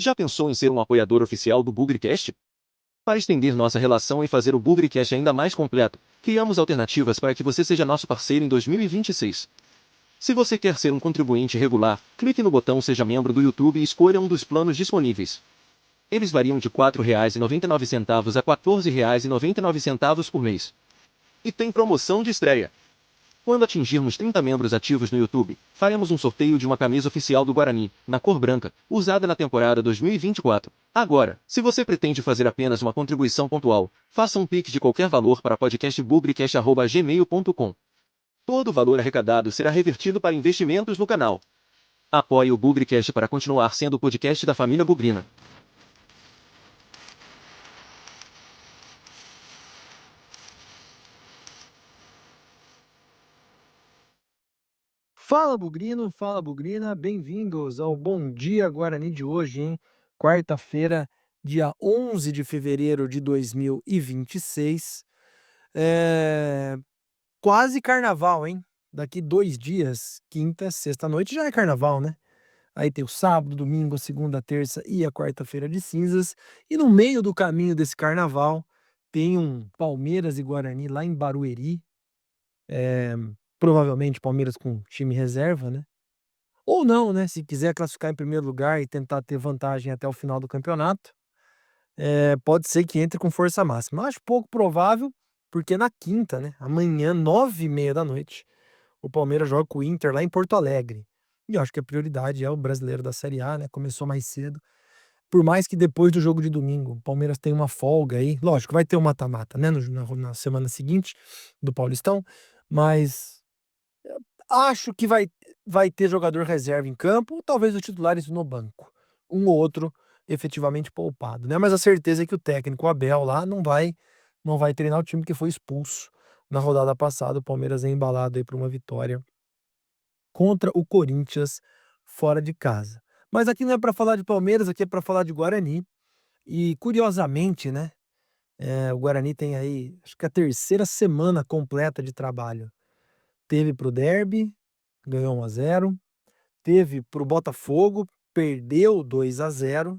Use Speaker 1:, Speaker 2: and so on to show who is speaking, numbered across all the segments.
Speaker 1: Já pensou em ser um apoiador oficial do Bugrecast? Para estender nossa relação e fazer o Bugrecast ainda mais completo, criamos alternativas para que você seja nosso parceiro em 2026. Se você quer ser um contribuinte regular, clique no botão Seja Membro do YouTube e escolha um dos planos disponíveis. Eles variam de R$ 4,99 a R$ 14,99 por mês. E tem promoção de estreia. Quando atingirmos 30 membros ativos no YouTube, faremos um sorteio de uma camisa oficial do Guarani, na cor branca, usada na temporada 2024. Agora, se você pretende fazer apenas uma contribuição pontual, faça um Pix de qualquer valor para podcastbugrecast@gmail.com. Todo o valor arrecadado será revertido para investimentos no canal. Apoie o Bugrecast para continuar sendo o podcast da família Bugrina.
Speaker 2: Fala Bugrino, fala Bugrina, bem-vindos ao Bom Dia Guarani de hoje, hein? Quarta-feira, dia 11 de fevereiro de 2026. Quase carnaval, hein? Daqui 2 dias, quinta, sexta-noite, já é carnaval, né? Aí tem o sábado, domingo, a segunda, a terça e a quarta-feira de cinzas. E no meio do caminho desse carnaval, tem um Palmeiras e Guarani lá em Barueri. Provavelmente Palmeiras com time reserva, né? Ou não, né? Se quiser classificar em primeiro lugar e tentar ter vantagem até o final do campeonato, pode ser que entre com força máxima. Acho pouco provável, porque na quinta, né? Amanhã, 9h30 da noite, o Palmeiras joga com o Inter lá em Porto Alegre. E eu acho que a prioridade é o brasileiro da Série A, né? Começou mais cedo. Por mais que depois do jogo de domingo, o Palmeiras tenha uma folga aí. Lógico, vai ter um mata-mata, né? Na semana seguinte do Paulistão, mas acho que vai ter jogador reserva em campo, ou talvez os titulares no banco. Um ou outro efetivamente poupado, né? Mas a certeza é que o técnico Abel lá não vai treinar o time que foi expulso na rodada passada. O Palmeiras é embalado aí para uma vitória contra o Corinthians fora de casa. Mas aqui não é para falar de Palmeiras, aqui é para falar de Guarani. E curiosamente, né? O Guarani tem aí, acho que a terceira semana completa de trabalho. Teve pro Derby, ganhou 1-0. Teve pro Botafogo, perdeu 2-0.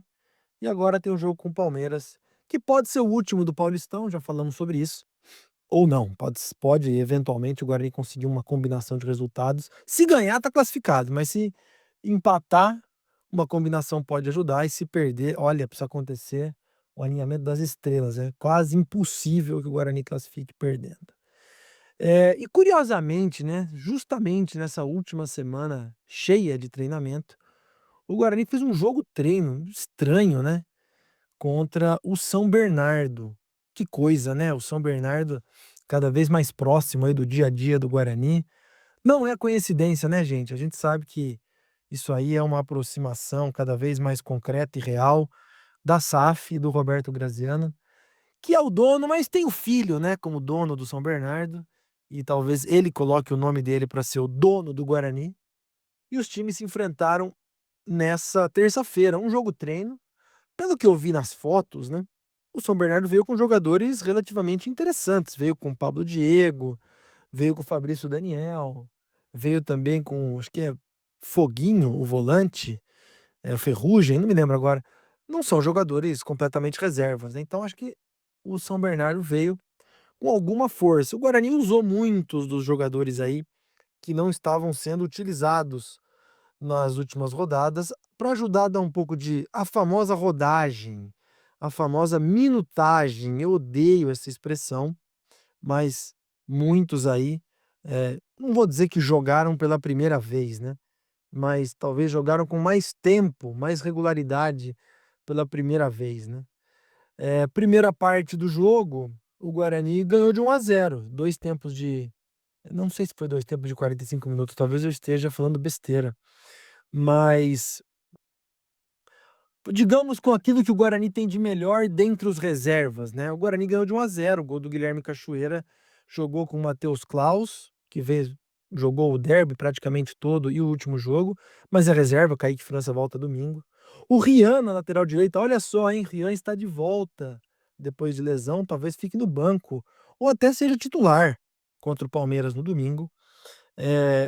Speaker 2: E agora tem o jogo com o Palmeiras, que pode ser o último do Paulistão, já falamos sobre isso. Ou não, pode eventualmente o Guarani conseguir uma combinação de resultados. Se ganhar, tá classificado, mas se empatar, uma combinação pode ajudar. E se perder, olha, precisa acontecer o alinhamento das estrelas. É quase impossível que o Guarani classifique perdendo. E curiosamente, né, justamente nessa última semana cheia de treinamento, o Guarani fez um jogo treino estranho, né, contra o São Bernardo. Que coisa, né? O São Bernardo cada vez mais próximo aí do dia a dia do Guarani. Não é coincidência, né, gente? A gente sabe que isso aí é uma aproximação cada vez mais concreta e real da SAF e do Roberto Graziano, que é o dono, mas tem o filho, né, como dono do São Bernardo, e talvez ele coloque o nome dele para ser o dono do Guarani. E os times se enfrentaram nessa terça-feira, um jogo treino. Pelo que eu vi nas fotos, né, o São Bernardo veio com jogadores relativamente interessantes. Veio com o Pablo Diego, veio com o Fabrício Daniel, veio também com, acho que é Foguinho, o volante, o Ferrugem, não me lembro agora. Não são jogadores completamente reservas, né? Então acho que o São Bernardo veio com alguma força. O Guarani usou muitos dos jogadores aí que não estavam sendo utilizados nas últimas rodadas para ajudar a dar um pouco de a famosa rodagem, a famosa minutagem. Eu odeio essa expressão, mas muitos aí, não vou dizer que jogaram pela primeira vez, né? Mas talvez jogaram com mais tempo, mais regularidade pela primeira vez, né? Primeira parte do jogo, o Guarani ganhou de 1-0, dois tempos de. Não sei se foi dois tempos de 45 minutos, talvez eu esteja falando besteira. Mas, digamos, com aquilo que o Guarani tem de melhor dentre os reservas, né? O Guarani ganhou de 1-0, o gol do Guilherme Cachoeira, jogou com o Matheus Klaus, que jogou o derby praticamente todo e o último jogo, mas é reserva, Kaique França volta domingo. O Rian na lateral direita, olha só, hein? Rian está de volta depois de lesão, talvez fique no banco, ou até seja titular contra o Palmeiras no domingo.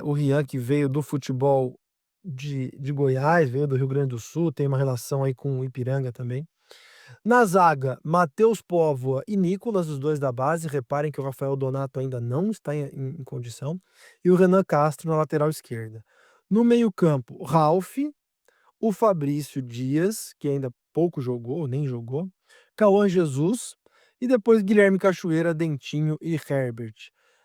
Speaker 2: O Rian, que veio do futebol de Goiás, veio do Rio Grande do Sul, tem uma relação aí com o Ipiranga também. Na zaga, Matheus Póvoa e Nicolas, os 2 da base. Reparem que o Rafael Donato ainda não está em condição. E o Renan Castro na lateral esquerda. No meio-campo, Ralf, o Fabrício Dias, que ainda pouco jogou, nem jogou, Cauã Jesus e depois Guilherme Cachoeira, Dentinho e Herbert.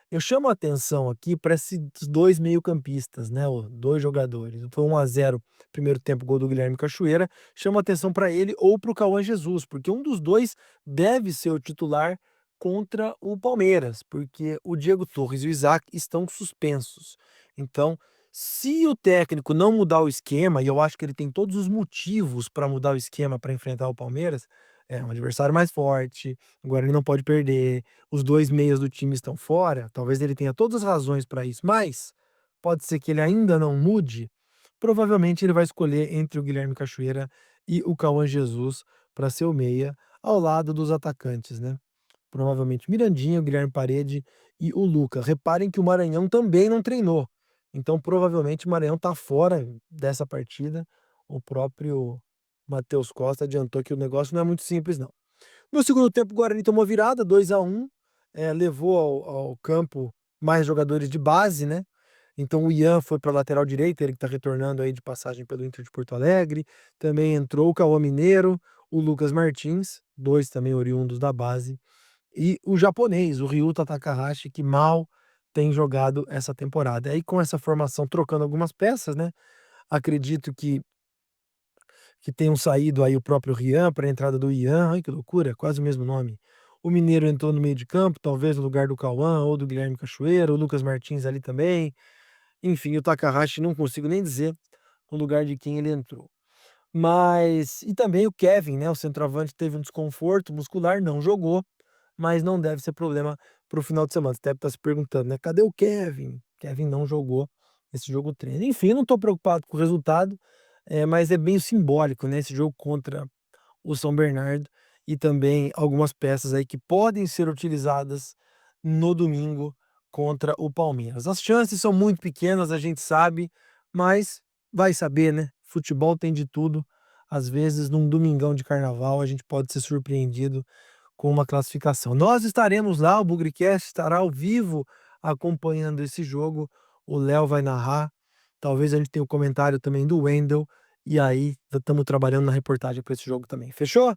Speaker 2: Eu chamo a atenção aqui para esses 2 meio-campistas, né, os 2 jogadores. Foi 1-0 primeiro tempo, gol do Guilherme Cachoeira. Chamo a atenção para ele ou para o Cauã Jesus, porque um dos 2 deve ser o titular contra o Palmeiras, porque o Diego Torres e o Isaac estão suspensos. Então, se o técnico não mudar o esquema, e eu acho que ele tem todos os motivos para mudar o esquema para enfrentar o Palmeiras, é um adversário mais forte, agora ele não pode perder, os 2 meias do time estão fora, talvez ele tenha todas as razões para isso, mas pode ser que ele ainda não mude, provavelmente ele vai escolher entre o Guilherme Cachoeira e o Cauã Jesus para ser o meia, ao lado dos atacantes, né. Provavelmente Mirandinha, o Guilherme Parede e o Luca. Reparem que o Maranhão também não treinou, então provavelmente o Maranhão está fora dessa partida. O próprio Matheus Costa adiantou que o negócio não é muito simples não. No segundo tempo o Guarani tomou virada, 2-1, levou ao campo mais jogadores de base, né, então o Ian foi para a lateral direita, ele que está retornando aí de passagem pelo Inter de Porto Alegre, também entrou o Cauã Mineiro, o Lucas Martins, 2 também oriundos da base, e o japonês, o Ryuta Takahashi, que mal tem jogado essa temporada. Aí com essa formação trocando algumas peças, né, acredito que tenham saído aí o próprio Rian para a entrada do Ian, ai que loucura, quase o mesmo nome. O Mineiro entrou no meio de campo, talvez no lugar do Cauã ou do Guilherme Cachoeira, o Lucas Martins ali também. Enfim, o Takahashi não consigo nem dizer no lugar de quem ele entrou. Mas e também o Kevin, né, o centroavante teve um desconforto muscular, não jogou, mas não deve ser problema para o final de semana. Você deve estar se perguntando, né: "Cadê o Kevin?". Kevin não jogou esse jogo treino. Enfim, eu não estou preocupado com o resultado, mas é bem simbólico, né, esse jogo contra o São Bernardo e também algumas peças aí que podem ser utilizadas no domingo contra o Palmeiras. As chances são muito pequenas, a gente sabe, mas vai saber, né? Futebol tem de tudo. Às vezes, num domingão de carnaval, a gente pode ser surpreendido com uma classificação. Nós estaremos lá, o Bugrecast estará ao vivo acompanhando esse jogo. O Léo vai narrar. Talvez a gente tenha o comentário também do Wendel. E aí, estamos trabalhando na reportagem para esse jogo também. Fechou? O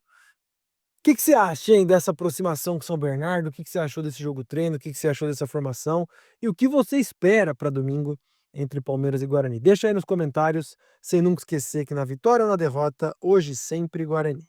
Speaker 2: que que você acha, hein, dessa aproximação com São Bernardo? O que que você achou desse jogo treino? O que que você achou dessa formação? E o que você espera para domingo entre Palmeiras e Guarani? Deixa aí nos comentários, sem nunca esquecer que na vitória ou na derrota, hoje sempre Guarani.